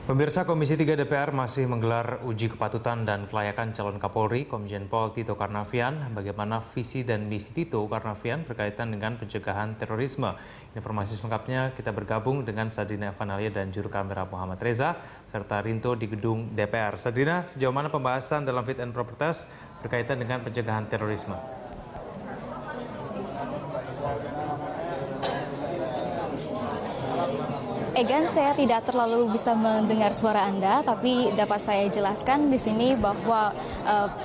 Pemirsa Komisi 3 DPR masih menggelar uji kepatutan dan kelayakan calon Kapolri, Komjen Pol Tito Karnavian. Bagaimana visi dan misi Tito Karnavian berkaitan dengan pencegahan terorisme. Informasi selengkapnya kita bergabung dengan Sadrina Evanalia dan juru kamera Muhammad Reza, serta Rinto di gedung DPR. Sadrina, sejauh mana pembahasan dalam fit and proper test berkaitan dengan pencegahan terorisme? Egan, saya tidak terlalu bisa mendengar suara Anda, tapi dapat saya jelaskan di sini bahwa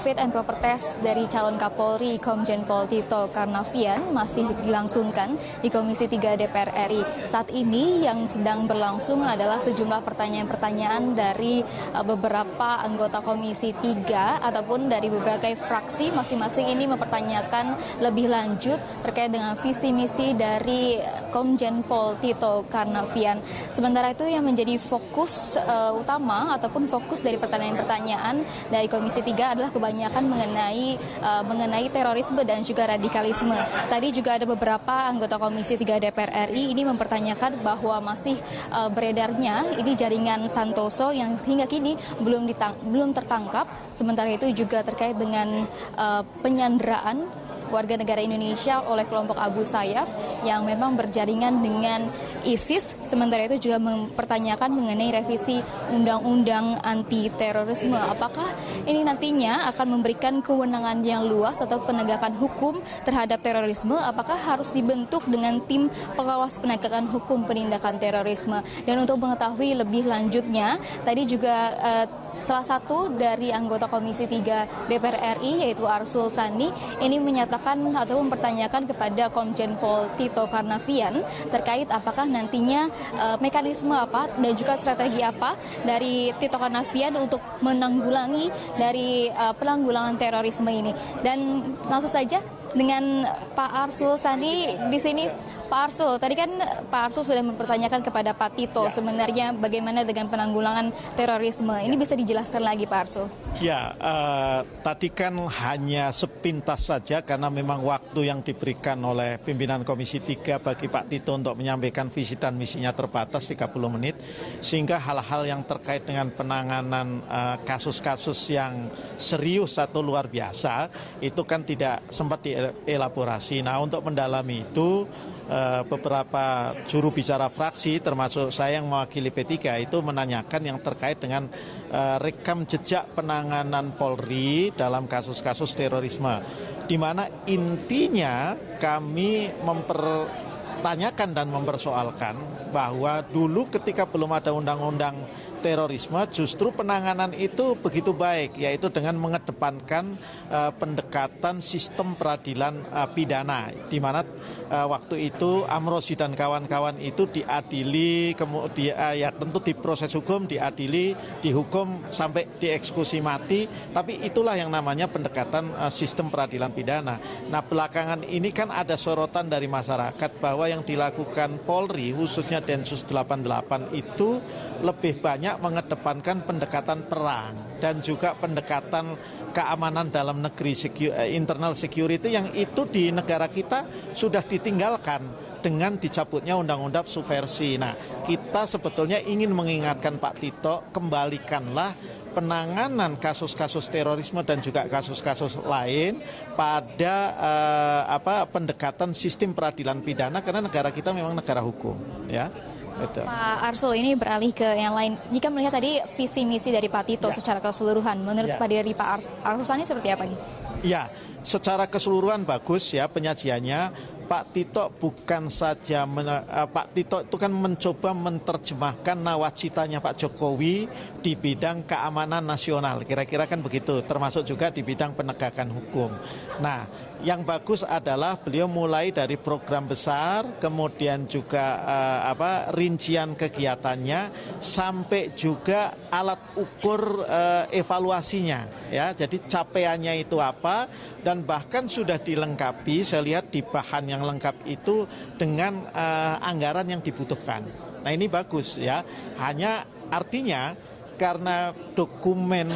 fit and proper test dari calon Kapolri Komjen Pol Tito Karnavian masih dilangsungkan di Komisi 3 DPR RI. Saat ini yang sedang berlangsung adalah sejumlah pertanyaan-pertanyaan dari beberapa anggota Komisi 3 ataupun dari beberapa fraksi masing-masing ini mempertanyakan lebih lanjut terkait dengan visi misi dari Komjen Pol Tito Karnavian. Sementara itu yang menjadi fokus utama ataupun fokus dari pertanyaan-pertanyaan dari Komisi 3 adalah kebanyakan mengenai terorisme dan juga radikalisme. Tadi juga ada beberapa anggota Komisi 3 DPR RI ini mempertanyakan bahwa masih beredarnya ini jaringan Santoso yang hingga kini belum tertangkap. Sementara itu juga terkait dengan penyanderaan warga negara Indonesia oleh kelompok Abu Sayyaf yang memang berjaringan dengan ISIS. Sementara itu juga mempertanyakan mengenai revisi undang-undang anti terorisme. Apakah ini nantinya akan memberikan kewenangan yang luas atau penegakan hukum terhadap terorisme? Apakah harus dibentuk dengan tim pengawas penegakan hukum penindakan terorisme? Dan untuk mengetahui lebih lanjutnya, tadi juga salah satu dari anggota Komisi 3 DPR RI yaitu Arsul Sani ini menyatakan atau mempertanyakan kepada Komjen Pol Tito Karnavian terkait apakah nantinya mekanisme apa dan juga strategi apa dari Tito Karnavian untuk menanggulangi dari penanggulangan terorisme ini. Dan langsung saja dengan Pak Arsul Sani di sini. Pak Arsul, tadi kan Pak Arsul sudah mempertanyakan kepada Pak Tito sebenarnya bagaimana dengan penanggulangan terorisme. Ini bisa dijelaskan lagi Pak Arsul? Ya, tadi kan hanya sepintas saja karena memang waktu yang diberikan oleh pimpinan Komisi 3 bagi Pak Tito untuk menyampaikan visi dan misinya terbatas 30 menit. Sehingga hal-hal yang terkait dengan penanganan kasus-kasus yang serius atau luar biasa itu kan tidak sempat dielaborasi. Nah, untuk mendalami itu beberapa juru bicara fraksi termasuk saya yang mewakili P3 itu menanyakan yang terkait dengan rekam jejak penanganan Polri dalam kasus-kasus terorisme, di mana intinya kami mempertanyakan dan mempersoalkan bahwa dulu ketika belum ada undang-undang terorisme justru penanganan itu begitu baik, yaitu dengan mengedepankan pendekatan sistem peradilan pidana, di mana waktu itu Amrozi dan kawan-kawan itu diadili, kemudian ya tentu diproses hukum, diadili, dihukum sampai dieksekusi mati, tapi itulah yang namanya pendekatan sistem peradilan pidana. Nah, belakangan ini kan ada sorotan dari masyarakat bahwa yang dilakukan Polri khususnya Densus 88 itu lebih banyak mengedepankan pendekatan perang dan juga pendekatan keamanan dalam negeri, internal security, yang itu di negara kita sudah ditinggalkan dengan dicabutnya undang-undang subversi. Nah, kita sebetulnya ingin mengingatkan Pak Tito, kembalikanlah penanganan kasus-kasus terorisme dan juga kasus-kasus lain pada pendekatan sistem peradilan pidana, karena negara kita memang negara hukum, ya. Betul. Pak Arsul, ini beralih ke yang lain. Jika melihat tadi visi misi dari Pak Tito secara keseluruhan, menurut Pak Arsul Sani seperti apa nih? Ya, secara keseluruhan bagus ya penyajiannya. Pak Tito bukan saja Pak Tito itu kan mencoba menerjemahkan nawacitanya Pak Jokowi di bidang keamanan nasional, kira-kira kan begitu, termasuk juga di bidang penegakan hukum. Nah, yang bagus adalah beliau mulai dari program besar, kemudian juga rincian kegiatannya, sampai juga alat ukur evaluasinya, ya. Jadi capaiannya itu apa, dan bahkan sudah dilengkapi, saya lihat di bahan yang lengkap itu dengan anggaran yang dibutuhkan. Nah, ini bagus ya. Hanya artinya karena dokumen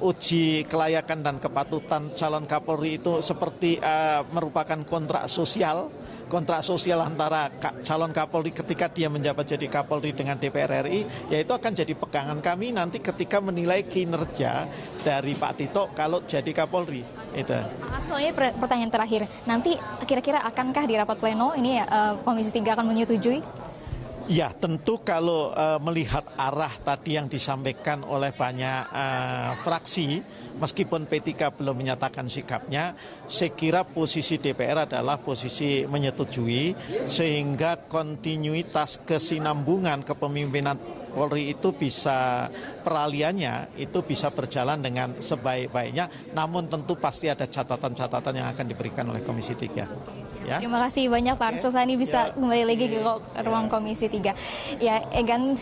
uji kelayakan dan kepatutan calon Kapolri itu seperti merupakan kontrak sosial kontrak sosial antara calon Kapolri ketika dia menjabat jadi Kapolri dengan DPR RI, ya itu akan jadi pegangan kami nanti ketika menilai kinerja dari Pak Tito kalau jadi Kapolri. Itu. Soalnya pertanyaan terakhir, nanti kira-kira akankah di rapat pleno ini Komisi 3 akan menyetujui? Ya, tentu kalau melihat arah tadi yang disampaikan oleh banyak fraksi, meskipun P3 belum menyatakan sikapnya, saya kira posisi DPR adalah posisi menyetujui, sehingga kontinuitas kesinambungan kepemimpinan Polri itu bisa, peraliannya itu bisa berjalan dengan sebaik-baiknya, namun tentu pasti ada catatan-catatan yang akan diberikan oleh Komisi 3. Ya. Terima kasih banyak Pak Arso Sani bisa kembali lagi ke ruang Komisi 3. Ya, Egan,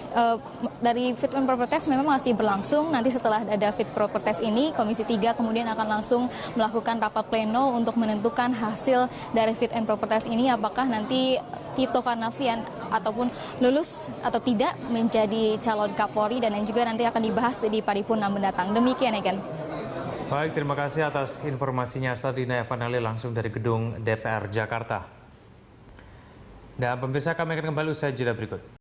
dari fit and proper test memang masih berlangsung. Nanti setelah ada fit proper test ini, Komisi 3 kemudian akan langsung melakukan rapat pleno untuk menentukan hasil dari fit and proper test ini. Apakah nanti Tito Karnavian ataupun lulus atau tidak menjadi calon Kapolri, dan yang juga nanti akan dibahas di paripurna mendatang. Demikian, Egan. Baik, terima kasih atas informasinya Sardina Evanali langsung dari gedung DPR Jakarta. Dan pemirsa, kami akan kembali usai jeda berikut.